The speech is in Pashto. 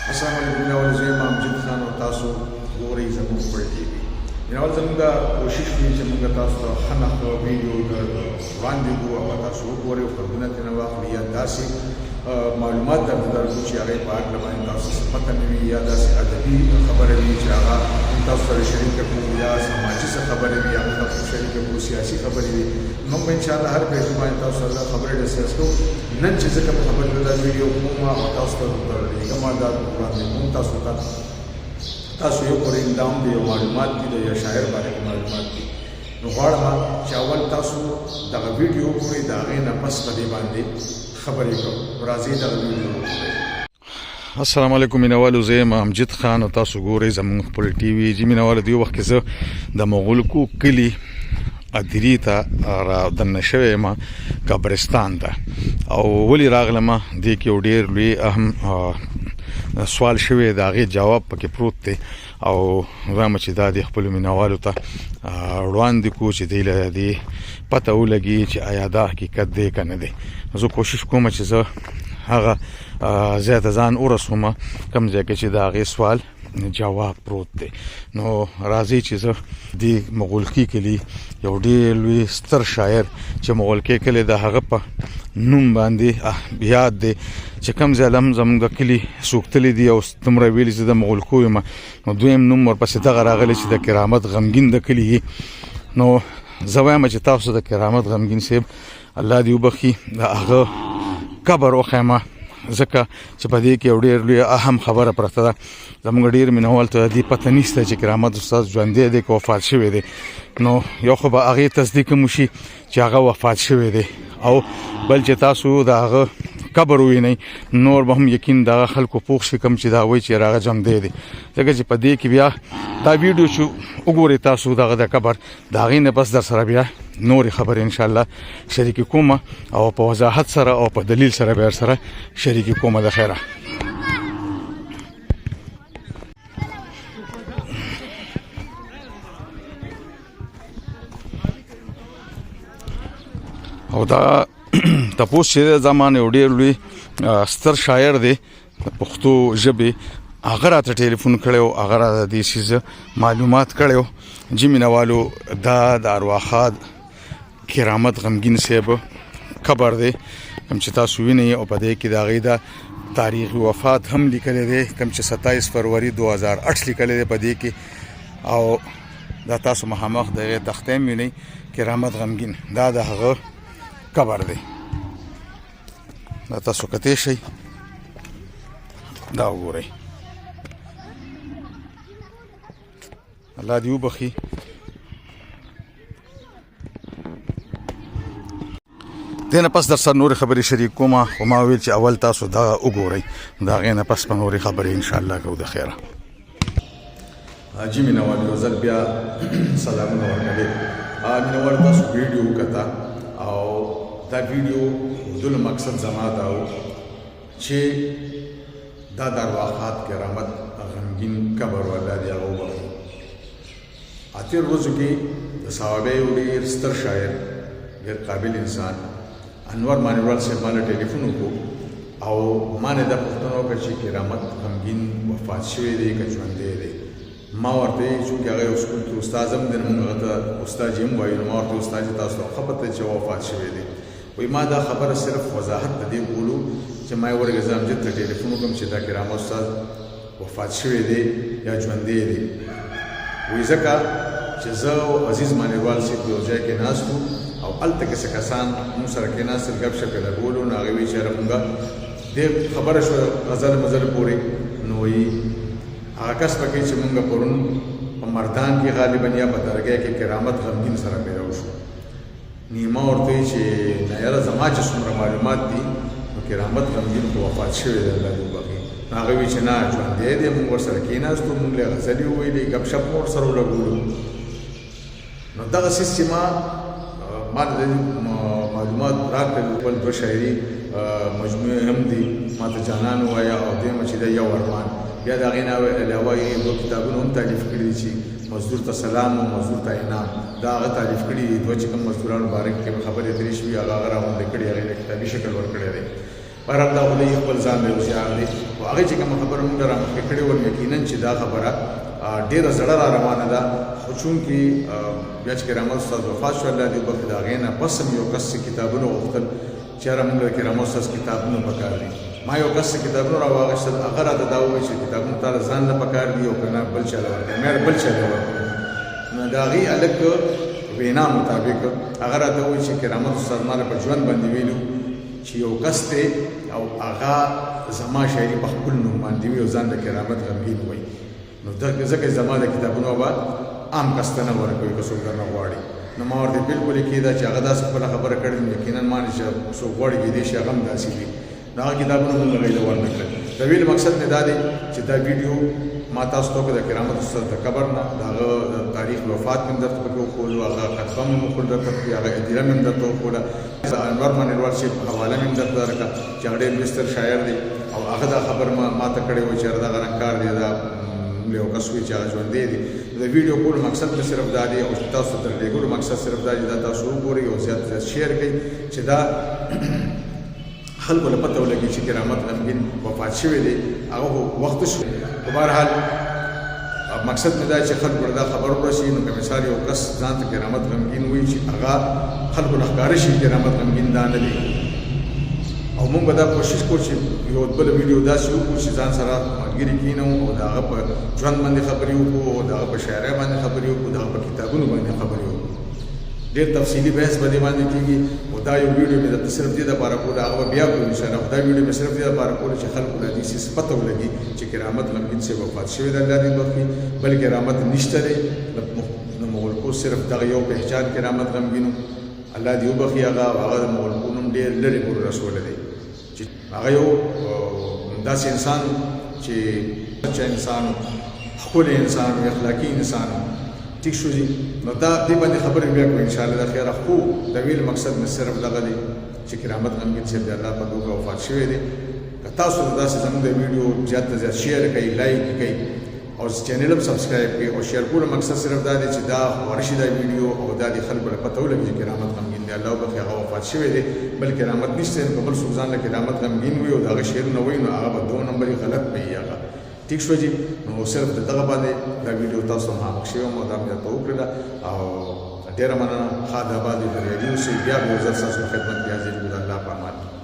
السلام علیکم ناول زه یم امجد خان او تاسو ګورئ زموږ خپل ټي وي. ناول زموږ کوشش کوي چې موږ تاسو ته ښه نښه ویډیو وړاندې کړو او تاسو وګورئ او خوندونه ترې واخلئ یا داسې معلومات درکړو چې هغې په هکله باندې تاسو څه پته نه وي یا داسې ادبي خبره وي چې هغه تاسو سره شریکه کړو یا سماجي څه خبرې وي هغه تاسو شریکه کړو سیاسي خبرې وي. موږ به انشاءالله هر پیج باندې تاسو سره خبرې ډسکس کوو. نن چې زه کوم خبرې دا ویډیو کوم او تاسو ته درلیږم دا وړاندې کوم تاسو یو پورې اندام دی یو معلومات دي د یو شاعر باندې معلومات دي. نو غواړم چې اول تاسو دغه ویډیو وګورئ د هغې نه پس په دې باندې خبرې کوم. راځئ دغه ویډیو وګورئ. السلام علیکم مینوالو، زه یم امجد خان او تاسو ګورئ زموږ خپل ټي وي. جی مینوالو، دې وخت کې زه د مغولکو کلي ادري ته را دننه شوی یم، قبرستان ته. او ولې راغلم دې کې یو ډېر لوی اهم سوال شوی د هغې جواب پکې پروت دی او وایم چې دا د خپلو مینوالو ته وړاندې کړو چې دوی له دې پته ولګي چې آیا دا حقیقت دی که نه دی. زه کوشش کوم چې زه هغه ځای ته ځان ورسوم کوم ځای کې چې د هغې سوال جواب پروت دی. نو راځئ چې زه د مغولکي کلي یو ډېر لوی ستر شاعر چې مغولکي کلی د هغه په نوم باندې یاد دی چې کوم ځای هم زموږ د کلي څوک تللی دي او دومره ویلي چې د مغولکو یم، نو دویم نوم ورپسې دغه راغلی چې د کرامت غمګین د کلي یي. نو زه وایم چې تاسو د کرامت غمګین صاحب الله دې وبخي د هغه قبر وښیم، ځکه چې په دې کې یو ډېر لوی اهم خبره پرته ده. زموږ ډېر مینوال ته دې پته نشته چې کرامت استاد ژوندی دی که وفات شوی دی. نو یو خو به هغې تصدیق هم وشي چې هغه وفات شوی دی، او بل چې تاسو د هغه قبر ووینئ نور به هم یقین دغه خلکو پوښ شي کوم چې دا وایي چې هغه ژوندی دی. ځکه چې په دې کې بیا دا ویډیو چې وګورئ تاسو دغه د قبر د هغې نه بس در سره بیا نورې خبرې انشاءالله شریکې کوم او په وضاحت سره او په دلیل سره بیا سره شریکې کوم. د خیره او دا تپوس چې د زمانې یو ډېر لوی ستر شاعر دی د پښتو ژبې، هغه راته ټلیفون کړی و، هغه راته دې څیز معلومات کړی و. جی مینوالو، دا د ارواښاد کرامت غمګین صاحب قبر دی کوم چې تاسو وینئ، او په دې کې د هغې د تاریخ وفات هم لیکلی دی کوم چې 27 فروری 2008 لیکلی دی په دې کې. او دا تاسو مخامخ د هغې تختې هم وینئ، کرامت غمګین دا د هغه قبر دی. دا تاسو کتی شئ، دا وګورئ. الله دې وبخي. دې نه پس در سره نورې خبرې شریک کوم، خو ما ویل چې اول تاسو دغه وګورئ، د هغې نه پس به نورې خبرې انشاءالله کوو. د خیره جی مینوال، یو ځل بیا سلامونه ورکړئ. مینوال، تاسو ویډیو وکته او دا ویډیو دلو مقصد زما دا و چې دا د ارواښاد کرامت غمګین قبر والله دې هغه وبخي. اتېر ورځو کې د صحابه یو ډېر ستر شاعر ډېر قابل انسان انور مانیوال صاحب ما له ټلیفون وکړو او ما نه دا پوښتنه وکړه چې کرامت غمګین وفات شوی دی که ژوندی دی. ما ورته چونکې هغه یو سکول کې استاد هم دی، موږ هغه ته استاد یې هم وایو، نو ما ورته استاد چې تاسو ته ښه پته چې وفات شوی دی. وایي ما دا خبره صرف وضاحت د دې بولو چې ما یې ورګه زه امجد ته ټلیفون وکړم چې دا کرامت استاد وفات شوی دی یا ژوندی دی. وایي ځکه چې زه او عزیز مانیوال صاحب یو ځای کې ناست وو او هلته کې څه کسان موږ سره کېناستل، ګپ شپ یې لګولو. نو هغې وایي چې یاره مونږ دې خبره شوه غزل مزل پورې. نو وایي هغه کس پکې چې مونږ پرون په مردان کې غالبا یا په درګاه کې کرامت غمګین سره پیدا شو. نیما ورته وایي چې نه یاره زما چې څومره معلومات دي نو کرامت غمګین خو وفات شوی دی، الله دې وبخي. نو هغه وایي چې نه ژوندی دی، مونږ ورسره کېناستو، مونږ له غزلې وویلې، ګپ شپ مو ورسره ولګولو. نو دغه څیز چې ما ته معلومات راکړل، بل دوه شاعري مجموعې هم دي، ما ته جانان ووایه او دویمه چې دی یو ارمان. بیا د هغې نه علاوه یې دوه کتابونه هم تالیف کړي دي چې مزدور ته سلام او مزدور ته انعام، دا هغه تالیف کړي دي. دوه چې کوم مزدورانو باره کې خبرې اترې شوي هغه راغونډې کړي، هغې له کتابي شکل ورکړی دی. بهرحال دا خو د خپل ځان له هوښیار دی. او هغه چې کوم خبره موږ را مخکې کړې وه یقینا چې دا خبره ډېره زړه را روانه ده خو چونکې بیا چې کرامت استاد وفات شو الله دې وبخښي د هغې نه پس هم یو کس چې کتابونه غوښتل چې یاره موږ د کرامت استاد کتابونه پکار دي ما یو کس کتابونه را واخیستل هغه راته دا وویل چې کتابونه تاله ځان نه پکار دي او که نه بل چا له ورکړه مې بل چا له ورکړو نو د هغې هلک وینا مطابق هغه راته وویل چې کرامت استاد ما په ژوند باندې ویلو چې یو کس دی او هغه زما شاعري په خپل نوم باندې وي او ځان د کرامت غمګین وایي نو ځکه زما د کتابونو به عام کس ته نه ورکوي که څوک درنه غواړي نو ما ورته بلکل یې کېده چې هغه داسې خپله خبره کړې نو یقینا ما نه چې څوک غواړي کېدای شي هغه هم داسې وي نو هغه کتابونه موږ هغې ته ورنه کړل د ویلو مقصد مې دا دی چې دا ویډیو ما تاسو ته د کرامت استاد د قبر نه د هغه تاریخ وفات مې درته پکې وښولو هغه خطبه مې وښول درته پکې هغه ادیره مې درته وښوله انور منیروال صاحب حواله مې درته درکړه چې هغه ډېر بهتر شاعر دی او هغه دا خبر ما ته کړې وه چې دغه رنګکار دی دا یو کس وي چې هغه ژوندی دی د ویډیو کولو مقصد مې صرف دا دی او تاسو ته درلېږلو مقصد صرف دا دی دا تاسو وګورئ او زیات زیات شیر کړئ چې دا خلکو له پته ولګي چې کرامت غمګین وفات شوی دی هغه وخت شو په بهرحال مقصد مې دا چې خلکو ته دا خبر ورسي نو که مثال یو کس ځان ته کرامت غمګین وایي چې هغه خلکو ته ښکاره شي کرامت غمګین دا نه دی او موږ به دا کوشش کوو چې یو بل ویډیو داسې وکړو چې ځان سره ملګري کښېنو او د هغه په ژوند باندې خبرې وکړو او د هغه په شاعرۍ باندې خبرې وکړو د هغه په کتابونو باندې خبرې وکړو ډېر تفصیلي بحث به دې باندې کېږي او دا یو ویډیو مې درته صرف دې دپاره کوله هغه به بیا کوو انشاءالله خو دا ویډیو مې صرف دې دپاره کوله چې خلکو له دې څیز پته ولګي چې کرامت غمګین صاحب وفات شوی دی الله دې وبخښي بل کرامت نشته دی د مغلقو صرف دغه یو پهچان کرامت غمګینو الله دې وبخښي هغه د مغلقو نوم ډېر لرې پورې رسولی دی چې هغه یو داسې انسان چې اچھا انسان ښکلی انسان اخلاقي انسان ټیک شو جي نو دا دې باندې خبرې بیا کوو انشاءالله د خیره خو د ویلو مقصد مې صرف دغه دی چې کرامت غمګین صاحب د الله په دوکه وفات شوی دی که تاسو داسې زموږ د ویډیو زیات نه زیات شیر کوئ لایک کوئ او چینل هم سبسکرایب کړئ او شیر کولو مقصد صرف دا دی چې دا خپاره شي دا ویډیو او دا د خلکو له پته ولګي چې کرامت غمګین دی الله وبخښي هغه وفات شوی دی بل کرامت نشته نو که بل څوک ځان له کرامت غمګین وي او د هغه شعرونه وایي نو هغه به 2 نمبرې غلط به وي هغه ٹھیک شو جی نو صرف د دغه باندې دا ویډیو تاسو مخامخ شوی وم او دا مې درته وکړله او ډېره مننه ښاد آباد وي بریالي اوسئ بیا به زه ستاسو خدمت کې حاضر یم د الله په امان